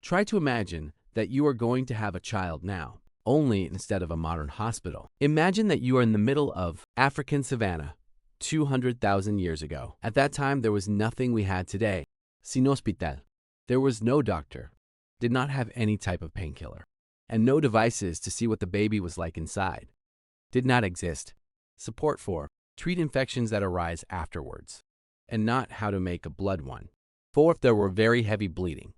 Try to imagine that you are going to have a child now, only instead of a modern hospital. Imagine that you are in the middle of African savanna 200,000 years ago. At that time, there was nothing we had today. Sin hospital. There was no doctor, did not have any type of painkiller, and no devices to see what the baby was like inside. Did not exist. Support for treat infections that arise afterwards, and not how to make a blood one. 4, if there were very heavy bleeding.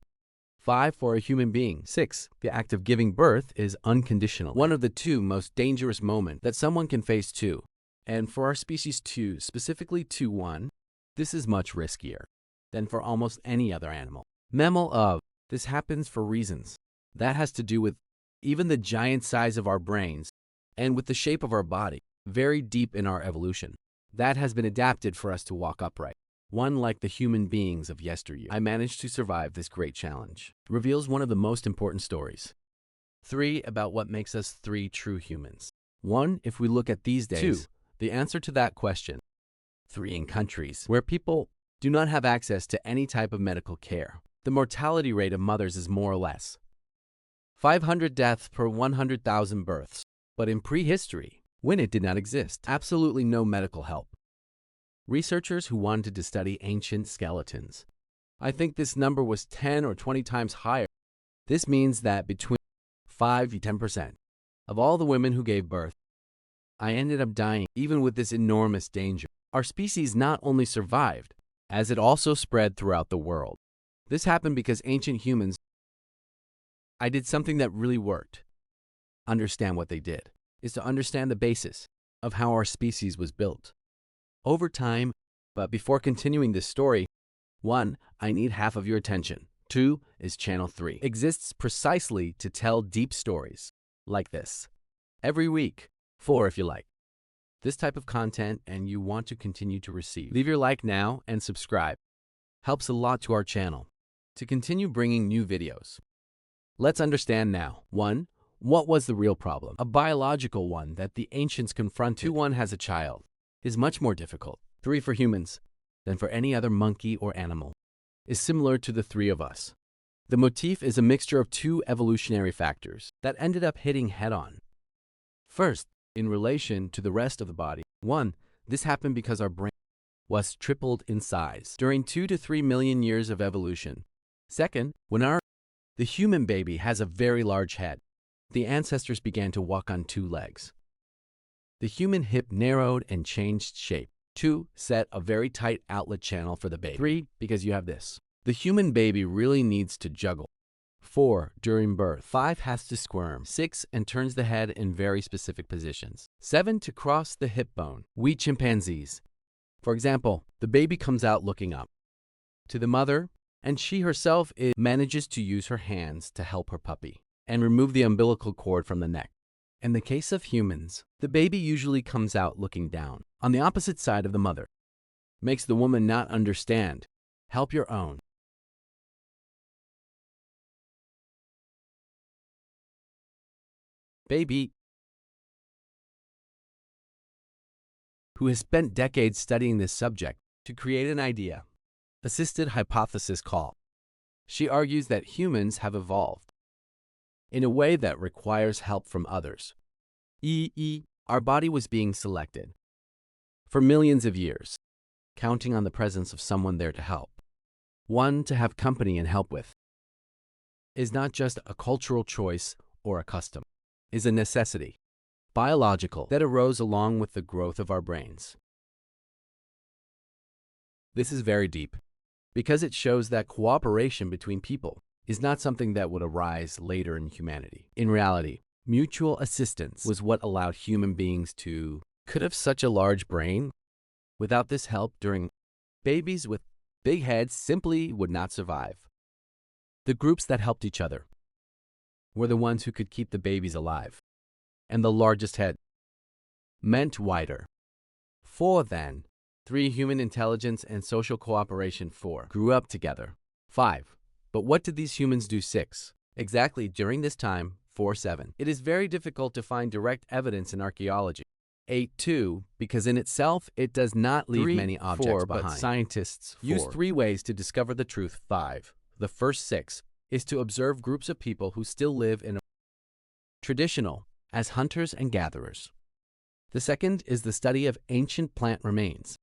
5, for a human being. 6, the act of giving birth is unconditional. One of the 2 most dangerous moments that someone can face too. And for our species 2, specifically 2-1, this is much riskier than for almost any other animal. Mammal of, this happens for reasons. That has to do with even the giant size of our brains and with the shape of our body, very deep in our evolution. That has been adapted for us to walk upright. One like the human beings of yesteryear. I managed to survive this great challenge. Reveals one of the most important stories. 3, about what makes us 3 true humans. 1, if we look at these days. 2, the answer to that question. 3, in countries where people do not have access to any type of medical care. The mortality rate of mothers is more or less 500 deaths per 100,000 births. But in prehistory, when it did not exist, absolutely no medical help. Researchers who wanted to study ancient skeletons. I think this number was 10 or 20 times higher. This means that between 5 to 10% of all the women who gave birth, I ended up dying. Even with this enormous danger, our species not only survived, as it also spread throughout the world. This happened because ancient humans, I did something that really worked. Understand what they did, is to understand the basis of how our species was built. Over time, but before continuing this story, 1, I need half of your attention. 2 is channel 3. Exists precisely to tell deep stories like this. Every week. 4, if you like this type of content and you want to continue to receive. Leave your like now and subscribe. Helps a lot to our channel to continue bringing new videos. Let's understand now. 1, what was the real problem? A biological one that the ancients confronted. 2-1 has a child. Is much more difficult. 3, for humans than for any other monkey or animal. Is similar to the 3 of us. The motif is a mixture of 2 evolutionary factors that ended up hitting head-on. First, in relation to the rest of the body. 1, this happened because our brain was tripled in size during 2 to 3 million years of evolution. Second, when the human baby has a very large head, the ancestors began to walk on 2 legs. The human hip narrowed and changed shape. 2, set a very tight outlet channel for the baby. 3, because you have this. The human baby really needs to juggle. 4, during birth. 5, has to squirm. 6, and turns the head in very specific positions. 7, to cross the hip bone. We chimpanzees, for example, the baby comes out looking up to the mother, and she herself manages to use her hands to help her puppy and remove the umbilical cord from the neck. In the case of humans, the baby usually comes out looking down, on the opposite side of the mother. Makes the woman not understand. Help your own. Baby, who has spent decades studying this subject to create an idea, assisted hypothesis call. She argues that humans have evolved in a way that requires help from others. Our body was being selected for millions of years, counting on the presence of someone there to help. One to have company and help with is not just a cultural choice or a custom, is a necessity, biological, that arose along with the growth of our brains. This is very deep, because it shows that cooperation between people is not something that would arise later in humanity. In reality, mutual assistance was what allowed human beings to could have such a large brain. Without this help, babies with big heads simply would not survive. The groups that helped each other were the ones who could keep the babies alive, and the largest head meant wider. 4 then, 3 human intelligence and social cooperation. 4 grew up together. 5, but what did these humans do? 6, exactly during this time. 4, 7, it is very difficult to find direct evidence in archaeology. 8, 2, because in itself it does not leave many objects behind. But scientists use 3 ways to discover the truth. 5, the first 6 is to observe groups of people who still live in a traditional as hunters and gatherers. The second is the study of ancient plant remains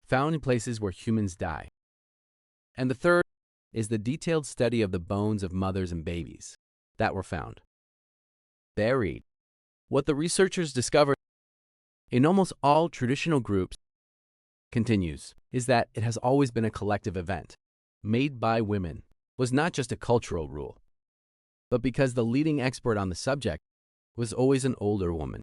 found in places where humans die. And the third is the detailed study of the bones of mothers and babies that were found buried. What the researchers discovered in almost all traditional groups continues is that it has always been a collective event made by women. Was not just a cultural rule, but because the leading expert on the subject was always an older woman.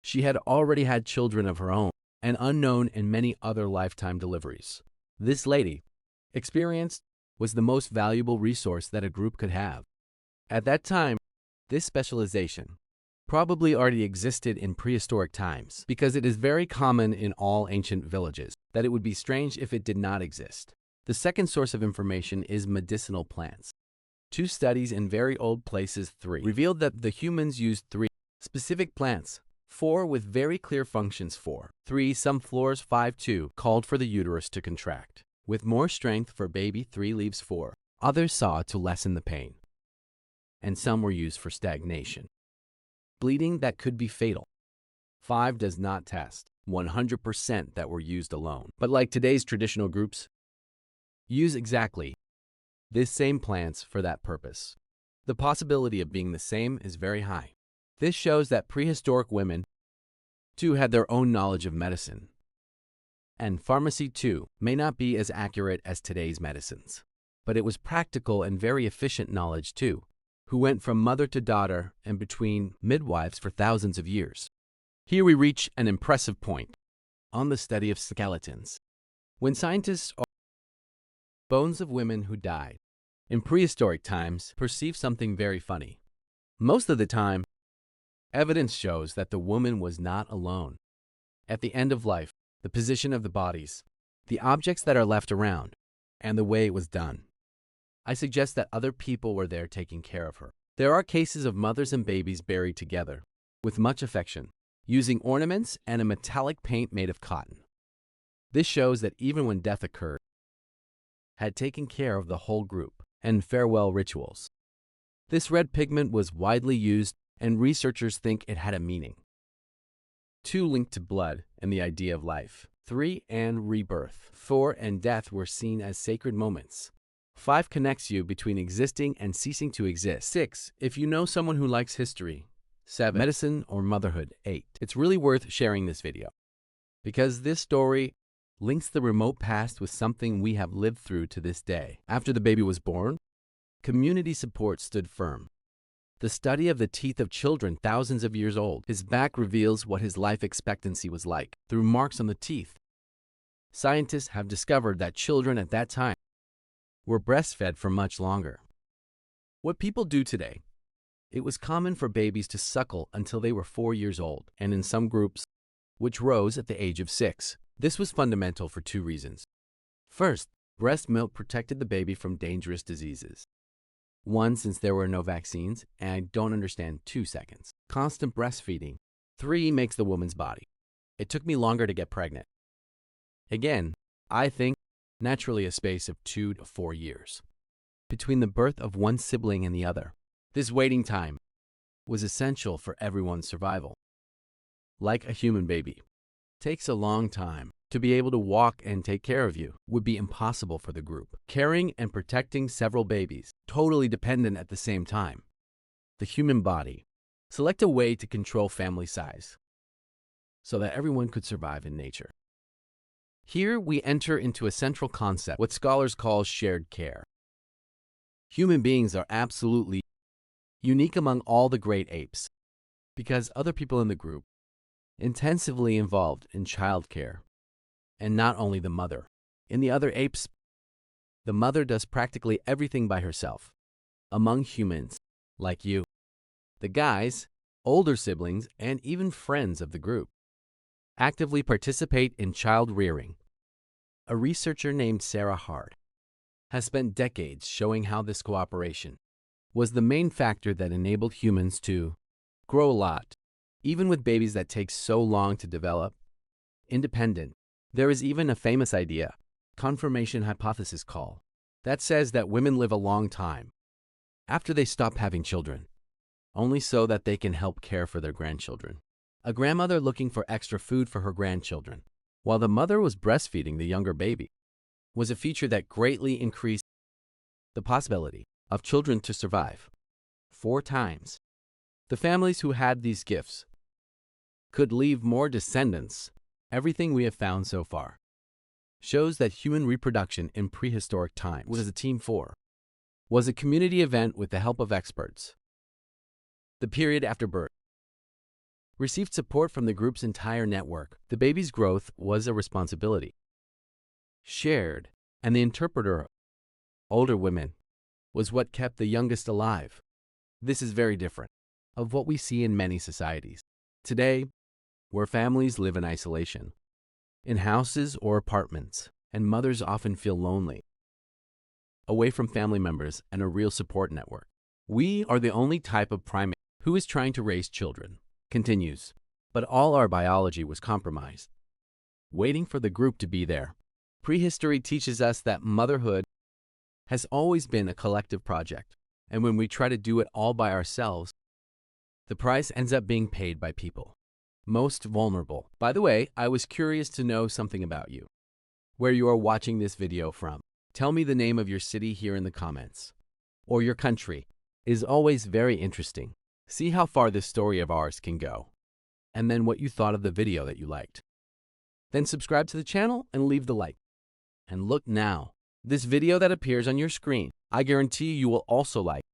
She had already had children of her own and unknown in many other lifetime deliveries. This lady, experienced, was the most valuable resource that a group could have. At that time, this specialization probably already existed in prehistoric times because it is very common in all ancient villages that it would be strange if it did not exist. The second source of information is medicinal plants. 2 studies in very old places 3 revealed that the humans used 3 specific plants, 4 with very clear functions 4. 3 some floors 5 2 called for the uterus to contract. With more strength for baby 3 leaves 4. Others saw to lessen the pain. And some were used for stagnation. Bleeding that could be fatal. 5 does not test 100% that were used alone. But like today's traditional groups, use exactly this same plants for that purpose. The possibility of being the same is very high. This shows that prehistoric women, too, had their own knowledge of medicine. And pharmacy, too, may not be as accurate as today's medicines. But it was practical and very efficient knowledge, too, who went from mother to daughter and between midwives for thousands of years. Here we reach an impressive point on the study of skeletons. When scientists bones of women who died in prehistoric times perceive something very funny. Most of the time, evidence shows that the woman was not alone. At the end of life, the position of the bodies, the objects that are left around, and the way it was done. I suggest that other people were there taking care of her. There are cases of mothers and babies buried together, with much affection, using ornaments and a metallic paint made of cotton. This shows that even when death occurred, had taken care of the whole group, and farewell rituals. This red pigment was widely used, and researchers think it had a meaning. 2 linked to blood and the idea of life. 3 and rebirth. 4 and death were seen as sacred moments. 5 connects you between existing and ceasing to exist. 6 if you know someone who likes history. 7 medicine or motherhood. 8 it's really worth sharing this video because this story links the remote past with something we have lived through to this day. After the baby was born, community support stood firm. The study of the teeth of children thousands of years old. His back reveals what his life expectancy was like through marks on the teeth. Scientists have discovered that children at that time were breastfed for much longer. What people do today, it was common for babies to suckle until they were 4 years old, and in some groups, which rose at the age of 6. This was fundamental for 2 reasons. First, breast milk protected the baby from dangerous diseases. 1, since there were no vaccines, and I don't understand 2 seconds. Constant breastfeeding. 3, makes the woman's body. It took me longer to get pregnant. Again, I think naturally a space of 2 to 4 years between the birth of one sibling and the other. This waiting time was essential for everyone's survival. Like a human baby, takes a long time. To be able to walk and take care of you would be impossible for the group. Carrying and protecting several babies, totally dependent at the same time. The human body. Select a way to control family size so that everyone could survive in nature. Here we enter into a central concept, what scholars call shared care. Human beings are absolutely unique among all the great apes because other people in the group intensively involved in childcare, and not only the mother. In the other apes, the mother does practically everything by herself. Among humans, like you, the guys, older siblings, and even friends of the group, actively participate in child rearing. A researcher named Sarah Hard has spent decades showing how this cooperation was the main factor that enabled humans to grow a lot, even with babies that take so long to develop. Independent. There is even a famous idea, confirmation hypothesis call, that says that women live a long time after they stop having children, only so that they can help care for their grandchildren. A grandmother looking for extra food for her grandchildren, while the mother was breastfeeding the younger baby, was a feature that greatly increased the possibility of children to survive 4 times. The families who had these gifts could leave more descendants. Everything we have found so far shows that human reproduction in prehistoric times was a team 4, was a community event with the help of experts. The period after birth received support from the group's entire network. The baby's growth was a responsibility shared, and the interpreter, older women, was what kept the youngest alive. This is very different of what we see in many societies today, where families live in isolation, in houses or apartments, and mothers often feel lonely, away from family members and a real support network. We are the only type of primate who is trying to raise children. Continues, but all our biology was compromised, waiting for the group to be there. Prehistory teaches us that motherhood has always been a collective project, and when we try to do it all by ourselves, the price ends up being paid by people most vulnerable. By the way, I was curious to know something about you, where you are watching this video from. Tell me the name of your city here in the comments, or your country. It is always very interesting. See how far this story of ours can go, and then what you thought of the video that you liked. Then subscribe to the channel and leave the like. And look now, this video that appears on your screen, I guarantee you will also like.